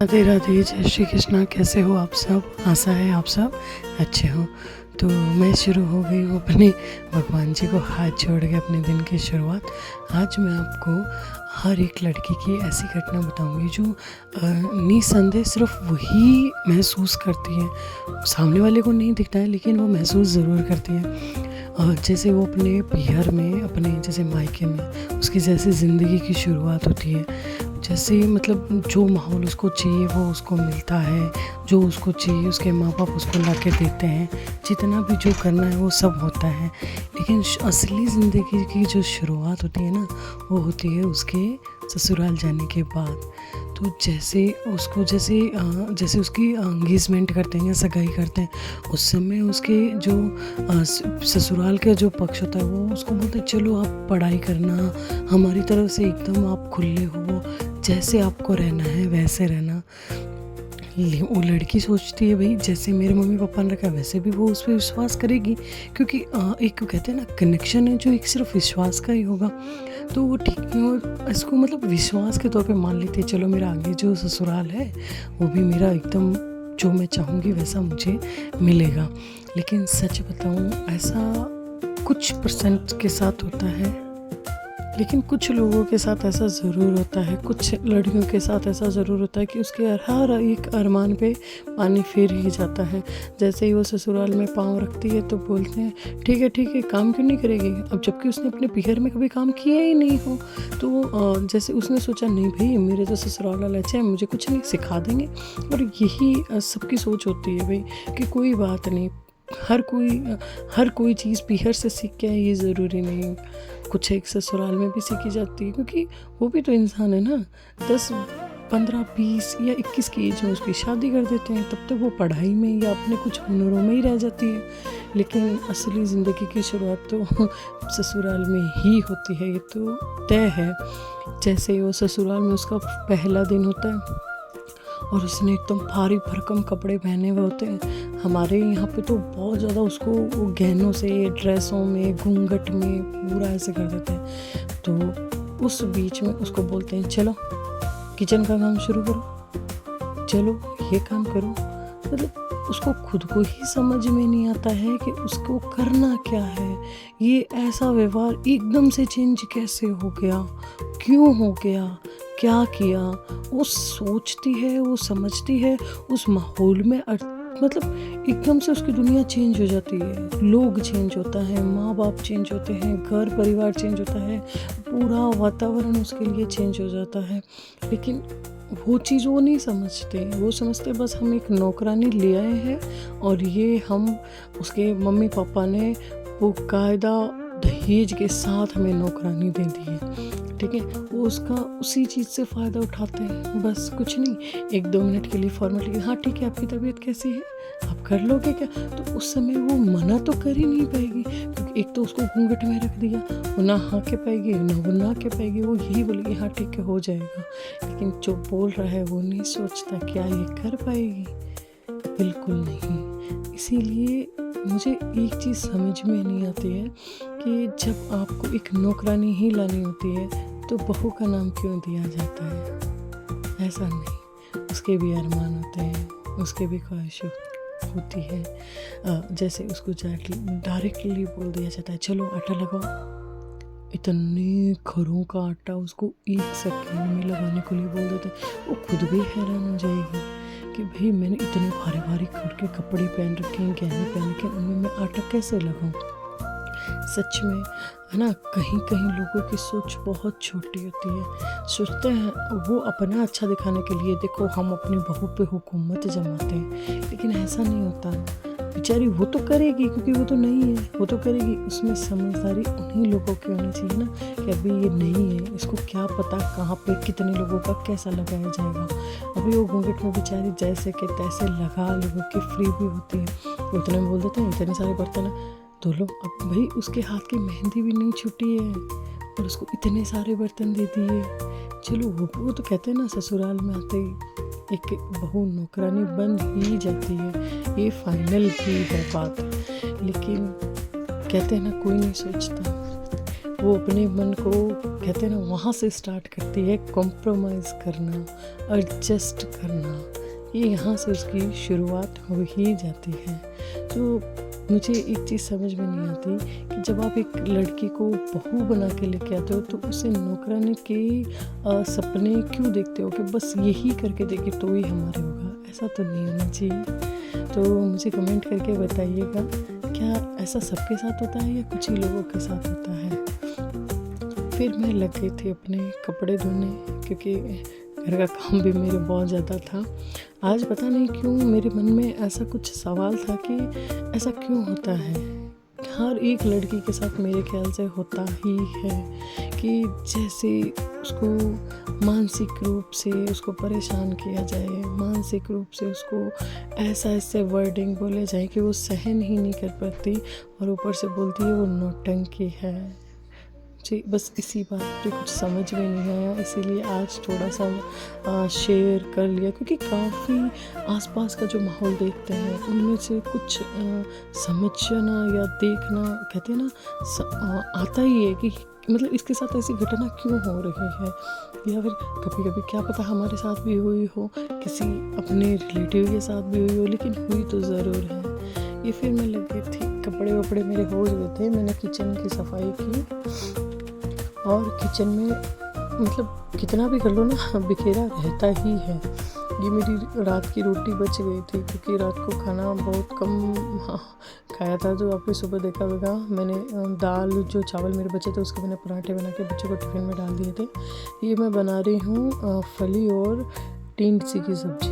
राधे राधे, जय श्री कृष्णा। कैसे हो आप सब? आशा है आप सब अच्छे हो। तो मैं शुरू हो गई हूँ अपने भगवान जी को हाथ जोड़ के अपने दिन की शुरुआत। आज मैं आपको हर एक लड़की की ऐसी घटना बताऊंगी जो निसंदेह सिर्फ वही महसूस करती है, सामने वाले को नहीं दिखता है लेकिन वो महसूस ज़रूर करती है। जैसे वो अपने पीहर में, अपने जैसे मायके में उसकी जैसे ज़िंदगी की शुरुआत होती है, जैसे मतलब जो माहौल उसको चाहिए वो उसको मिलता है, जो उसको चाहिए उसके माँ बाप उसको ला के देते हैं, जितना भी जो करना है वो सब होता है। लेकिन असली ज़िंदगी की जो शुरुआत होती है ना, वो होती है उसके ससुराल जाने के बाद। तो जैसे उसको जैसे उसकी एंगेजमेंट करते हैं या सगाई करते हैं, उस समय उसके जो ससुराल का जो पक्ष होता है वो उसको बोलते हैं चलो आप पढ़ाई करना, हमारी तरफ से एकदम आप खुले हो, जैसे आपको रहना है वैसे रहना। वो लड़की सोचती है भाई जैसे मेरे मम्मी पापा ने रखा वैसे भी वो उस पर विश्वास करेगी, क्योंकि एक कहते हैं ना कनेक्शन है जो एक सिर्फ विश्वास का ही होगा। तो वो ठीक है, इसको मतलब विश्वास के तौर पे मान लेती है, चलो मेरा आगे जो ससुराल है वो भी मेरा एकदम जो मैं चाहूँगी वैसा मुझे मिलेगा। लेकिन सच बताऊँ, ऐसा कुछ परसेंट के साथ होता है, लेकिन कुछ लोगों के साथ ऐसा ज़रूर होता है, कुछ लड़कियों के साथ ऐसा ज़रूर होता है कि उसके हर एक अरमान पे पानी फिर ही जाता है। जैसे ही वो ससुराल में पाँव रखती है तो बोलते हैं ठीक है काम क्यों नहीं करेगी, अब जबकि उसने अपने पीहर में कभी काम किया ही नहीं हो। तो जैसे उसने सोचा नहीं भाई मेरे तो ससुराल वाले अच्छे हैं, मुझे कुछ नहीं सिखा देंगे। और यही सबकी सोच होती है भाई कि कोई बात नहीं, हर कोई चीज़ पीहर से सीख के है ये ज़रूरी नहीं, कुछ एक ससुराल में भी सीखी जाती है, क्योंकि वो भी तो इंसान है ना। 10, 15, 20 या 21 की एज में उसकी शादी कर देते हैं, तब तक वो पढ़ाई में या अपने कुछ हुनरों में ही रह जाती है। लेकिन असली ज़िंदगी की शुरुआत तो ससुराल में ही होती है, ये तो तय है। जैसे वो ससुराल में उसका पहला दिन होता है और उसने एकदम भारी भरकम कपड़े पहने हुए होते हैं। हमारे यहाँ पे तो बहुत ज़्यादा उसको वो गहनों से, ड्रेसों में, घूंघट में पूरा ऐसे कर देते हैं। तो उस बीच में उसको बोलते हैं चलो किचन का काम शुरू करो, चलो ये काम करो। मतलब उसको खुद को ही समझ में नहीं आता है कि उसको करना क्या है। ये ऐसा व्यवहार एकदम से चेंज कैसे हो गया, क्यों हो गया, क्या किया। वो सोचती है, वो समझती है, उस माहौल में मतलब एकदम से उसकी दुनिया चेंज हो जाती है, लोग चेंज होता है, माँ बाप चेंज होते हैं, घर परिवार चेंज होता है, पूरा वातावरण उसके लिए चेंज हो जाता है। लेकिन वो चीज़ वो नहीं समझते, वो समझते बस हम एक नौकरानी ले आए हैं और ये हम उसके मम्मी पापा ने वो कायदा दहेज के साथ हमें नौकरानी दे दी है, ठीक है। वो उसका उसी चीज़ से फ़ायदा उठाते हैं, बस कुछ नहीं, 1-2 मिनट के लिए फॉर्मेलिटी, हाँ ठीक है आपकी तबीयत कैसी है, आप कर लोगे क्या। तो उस समय वो मना तो कर ही नहीं पाएगी, क्योंकि एक तो उसको घूंघट में रख दिया, वो ना हाँ के पाएगी ना वो ना के पाएगी, वो यही बोलेगी हाँ ठीक है हो जाएगा। लेकिन जो बोल रहा है वो नहीं सोचता क्या ये कर पाएगी, बिल्कुल नहीं। इसीलिए मुझे एक चीज़ समझ में नहीं आती है कि जब आपको एक नौकरानी ही लानी होती है तो बहू का नाम क्यों दिया जाता है। ऐसा नहीं, उसके भी अरमान होते हैं, उसके भी ख्वाहिश होती है। जैसे उसको डायरेक्टली बोल दिया जाता है चलो आटा लगाओ, इतने घरों का आटा उसको 1 सेकंड में लगाने के लिए बोल देते हैं। वो खुद भी हैरान हो जाएगी कि भाई मैंने इतने भारी भारी के कपड़े पहन रखे हैं, गहने पहन रखे हैं, उनमें मैं आटा कैसे लगाऊं। सच में है ना, कहीं कहीं लोगों की सोच बहुत छोटी होती है, सोचते हैं वो अपना अच्छा दिखाने के लिए देखो हम अपनी बहू पे हुकूमत जमाते हैं, लेकिन ऐसा नहीं होता। बेचारी वो तो करेगी क्योंकि वो तो नहीं है, वो तो करेगी, उसमें समझदारी उन्हीं लोगों की होनी चाहिए ना कि अभी ये नहीं है, इसको क्या पता कहाँ पे कितने लोगों का कैसा लगाया जाएगा। अभी वो घूंघट में बेचारी जैसे के तैसे लगा, लोगों की फ्री भी होती है, उतने में बोल देते हैं इतने सारे बर्तन धो लो। अब भाई उसके हाथ की मेहंदी भी नहीं छूटी है और उसको इतने सारे बर्तन दे दिए। चलो वो तो कहते हैं ना ससुराल में आते ही एक बहू नौकरानी बन ही जाती है, ये फाइनल ही है बात। लेकिन कहते हैं ना कोई नहीं सोचता, वो अपने मन को कहते हैं ना वहाँ से स्टार्ट करती है कॉम्प्रोमाइज़ करना, एडजस्ट करना। ये यहाँ से उसकी शुरुआत हो ही जाती है। तो मुझे एक चीज़ समझ में नहीं आती कि जब आप एक लड़की को बहू बना के लेके आते हो तो उसे नौकरानी के सपने क्यों देखते हो कि बस यही करके देगी तो ही हमारे होगा। ऐसा तो नहीं होना चाहिए। तो मुझे कमेंट करके बताइएगा, क्या ऐसा सबके साथ होता है या कुछ ही लोगों के साथ होता है। फिर मैं लग गई थी अपने कपड़े धोने, क्योंकि घर का काम भी मेरे बहुत ज़्यादा था। आज पता नहीं क्यों मेरे मन में ऐसा कुछ सवाल था कि ऐसा क्यों होता है। हर एक लड़की के साथ मेरे ख्याल से होता ही है कि जैसे उसको मानसिक रूप से उसको परेशान किया जाए, मानसिक रूप से उसको ऐसे वर्डिंग बोले जाए कि वो सहन ही नहीं कर पाती, और ऊपर से बोलती है वो नौटंकी है। जी, बस इसी बात पे कुछ समझ में नहीं आया, इसीलिए आज थोड़ा सा शेयर कर लिया, क्योंकि काफ़ी आसपास का जो माहौल देखते हैं उनमें से कुछ समझना या देखना, कहते हैं ना, आता ही है कि मतलब इसके साथ ऐसी घटना क्यों हो रही है, या फिर कभी कभी क्या पता हमारे साथ भी हुई हो, किसी अपने रिलेटिव के साथ भी हुई हो, लेकिन हुई तो ज़रूर है। ये फिर मैं लग गई थी, कपड़े वपड़े मेरे हो गए थे, मैंने किचन की सफाई की, और किचन में मतलब कितना भी कर लो ना बिखेरा रहता ही है। ये मेरी रात की रोटी बच गई थी, क्योंकि रात को खाना बहुत कम खाया था। जो आपने सुबह देखा होगा, मैंने दाल, जो चावल मेरे बचे थे उसके मैंने पराठे बना के बच्चों को टिफ़िन में डाल दिए थे। ये मैं बना रही हूँ फली और टिंडसी की सब्ज़ी।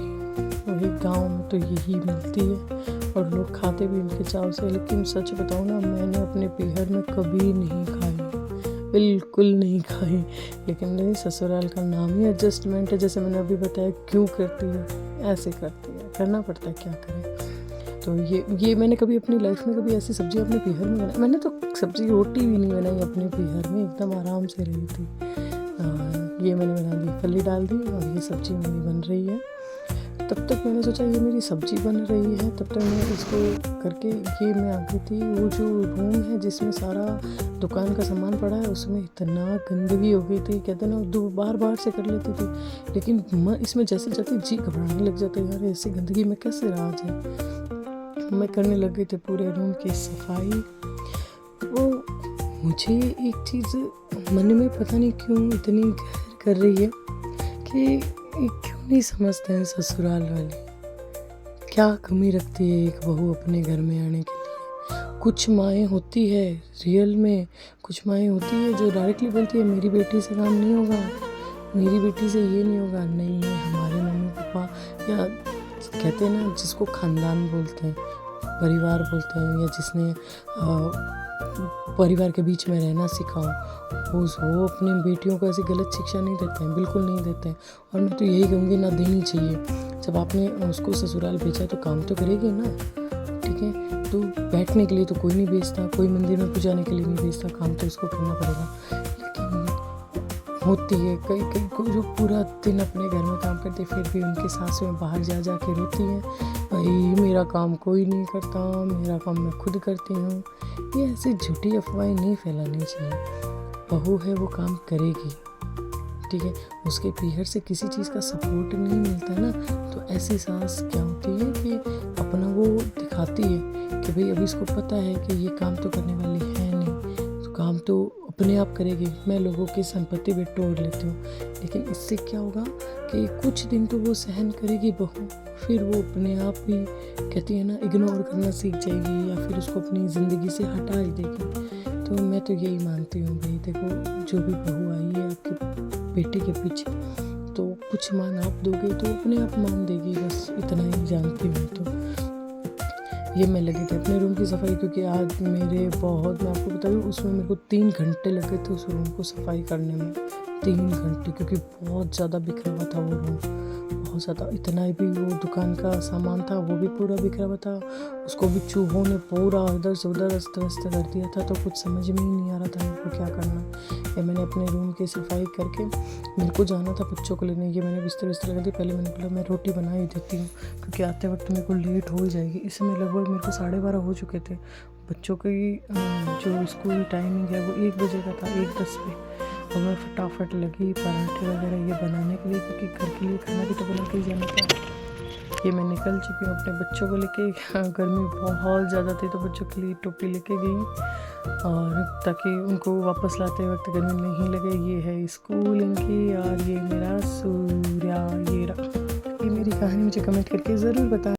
वही गांव में तो यही मिलती है और लोग खाते भी इनके चाव से, लेकिन सच बताऊँ ना, मैंने अपने पीहर में कभी नहीं खाई, बिल्कुल नहीं खाई। लेकिन मेरी ससुराल का नाम ही एडजस्टमेंट है, जैसे मैंने अभी बताया। क्यों करती है, ऐसे करती है, करना पड़ता है, क्या करें। तो ये मैंने कभी अपनी लाइफ में कभी ऐसी सब्ज़ी अपने पीहर में बनाई, मैंने तो सब्ज़ी रोटी भी नहीं बनाई अपने पीहर में, एकदम आराम से रही थी। ये मैंने बना दी, फली डाल दी, और ये सब्ज़ी मेरी बन रही है। तब तक मैंने सोचा ये मेरी सब्ज़ी बन रही है, तब तक मैं इसको करके ये मैं आ गई थी। वो जो रूम है जिसमें सारा दुकान का सामान पड़ा है, उसमें इतना गंदगी हो गई थी, कहते ना, दो बार से कर लेती थी, लेकिन इसमें जैसे जाती जी घबराने लग जाता है, यार ऐसी गंदगी में कैसे रहा जाए। मैं करने लग गई थी पूरे रूम की सफाई। वो मुझे एक चीज़ मन में पता नहीं क्यों इतनी गहर कर रही है कि क्यों नहीं समझते हैं ससुराल वाले, क्या कमी रखती है एक बहू अपने घर में आने के लिए। कुछ माएँ होती है रियल में, कुछ माएँ होती है जो डायरेक्टली बोलती है मेरी बेटी से काम नहीं होगा, मेरी बेटी से ये नहीं होगा। नहीं है, हमारे मम्मी पापा, या कहते हैं ना जिसको खानदान बोलते हैं, परिवार बोलते हैं, या जिसने परिवार के बीच में रहना सिखाओ, वो अपनी बेटियों को ऐसी गलत शिक्षा नहीं देते हैं, बिल्कुल नहीं देते हैं। और मैं तो यही कहूँगी, ना देनी चाहिए। जब आपने उसको ससुराल भेजा तो काम तो करेगी ना, ठीक है। तो बैठने के लिए तो कोई नहीं भेजता, कोई मंदिर में पूजाने के लिए नहीं भेजता, काम तो उसको करना पड़ेगा। लेकिन होती है कई को जो पूरा दिन अपने घर में काम करते, फिर भी उनकी सासुएं बाहर जा के रोती हैं, भाई मेरा काम कोई नहीं करता, मेरा काम मैं खुद करती हूँ। ये ऐसी झूठी अफवाहें नहीं फैलानी चाहिए। बहू है, वो काम करेगी, ठीक है। उसके पीहर से किसी चीज़ का सपोर्ट नहीं मिलता ना, तो ऐसी सास क्या होती है कि अपना वो दिखाती है कि भाई अभी इसको पता है कि ये काम तो करने वाली है नहीं, तो काम तो अपने आप करेगी, मैं लोगों की संपत्ति भी तोड़ लेती हूँ। लेकिन इससे क्या होगा कि कुछ दिन तो वो सहन करेगी बहू, फिर वो अपने आप ही, कहती है ना, इग्नोर करना सीख जाएगी, या फिर उसको अपनी ज़िंदगी से हटा ही देगी। तो मैं तो यही मानती हूँ भाई, देखो जो भी बहू आई है आपके बेटे के पीछे, तो कुछ मान आप दोगे तो अपने आप मान देगी, बस इतना ही जानती हूँ। तो ये मैं लगी थी अपने रूम की सफाई, क्योंकि आज मेरे बहुत, मैं आपको बता दूँ, उसमें मेरे को 3 घंटे लगे थे उस रूम को सफाई करने में, 3 घंटे, क्योंकि बहुत ज़्यादा बिखरा हुआ था वो रूम, बहुत ज़्यादा। इतना भी वो दुकान का सामान था वो भी पूरा बिखरा हुआ था, उसको भी चूहों ने पूरा इधर से उधर अस्त व्यस्त कर दिया था। तो कुछ समझ में ही नहीं आ रहा था मेरे को क्या करना। ये मैंने अपने रूम की सफाई करके, मेरे को जाना था बच्चों को लेने, ये मैंने बिस्तर कर दी। पहले मैंने बोला मैं रोटी बना ही देती हूँ, क्योंकि आते वक्त मेरे को लेट हो ही जाएगी। इसमें लगभग मेरे को 12:30 हो चुके थे। बच्चों की जो स्कूल टाइमिंग है वो 1 बजे का था, 1:10 पे। और मैं फटाफट लगी पराठे वगैरह ये बनाने के लिए, क्योंकि घर के लिए खाना भी तो बना के ही जाना था। ये मैं निकल चुकी हूँ अपने बच्चों को लेके। गर्मी बहुत ज़्यादा थी तो बच्चों के लिए टोपी लेके गई, और ताकि उनको वापस लाते वक्त गर्मी नहीं लगे। ये है स्कूल इनकी, और ये मेरा सूर्या। ये मेरी कहानी मुझे कमेंट करके ज़रूर बताएं।